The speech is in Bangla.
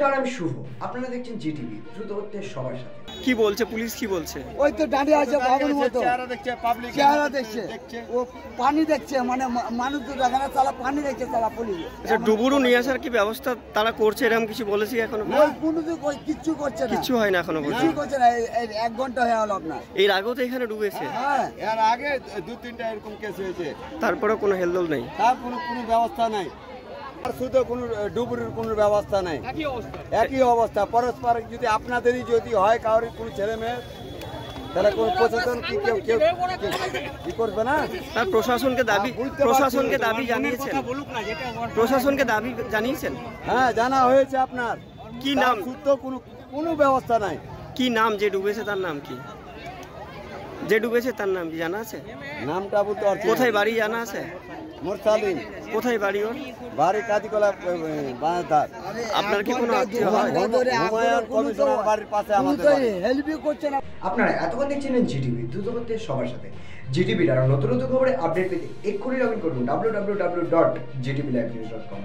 নমস্কার, আমি শুভ। আপনারা দেখছেন জিটিভি, দ্রুত হচ্ছে সবার সাথে। কি বলছে পুলিশ, কি বলছে? ওই তো দাঁড়িয়ে আছে বাবুর মতো, চেহারা দেখছে, ও পানি দেখছে, মানে মানুষ তো দেখে না, তারা পানি দেখছে, তারা পুলিশ। আচ্ছা, ডুবুরু নিয়ে আসার কি ব্যবস্থা তারা করছে, এরকম কিছু বলেছি এখনো? কিচ্ছু করছে না, কিচ্ছু হয় না এখনো, কিছু করছে না। 1 ঘন্টা হয়ে গেল আপনার। এর আগেও তো এখানে ডুবেছে, হ্যাঁ, এর আগে 2-3টা এরকম কেস হয়েছে, তারপরেও কোনো হেলদোল নেই, তার কোনো ব্যবস্থা নাই। আর শুধু কোনো ডুবুরির কোনো ব্যবস্থা নাই, একই অবস্থা। পরস্পর যদি আপনাদেরই যদি হয় কারোর কোনো ছেলে মেয়ে, তাহলে কোনো প্রশাসন কি কেউ কি করবে না? তার প্রশাসনকে দাবি জানিয়েছেন? প্রশাসনকে দাবি জানিয়েছেন? হ্যাঁ, জানা হয়েছে। আপনার কি নাম? শুদ্ধ কোনো ব্যবস্থা নাই। কি নাম যে ডুবেছে, তার নাম কি? যে ডুবেছে তার নাম কি জানা আছে? নামটা বলতে পারছি না। কোথায় বাড়ি জানা আছে? মুরসালিন। কোথায় বাড়ি ওর? বাড়ি কাদিকলা বাঁধধার। আপনার কি কোনো আত্মীয় হয়? হুমায়ুন কমিশনার বাড়ির পাশে আমাদের বাড়ি। হেল্পই করছে না। আপনারা এতক্ষণ দেখছিলেন জিটিভি, দ্রুত হচ্ছে সবার সাথে। জিটিভির আরো নতুন নতুন খবরে আপডেট পেতে এক্ষুনি লগ ইন করুন www.gtblivenews.com।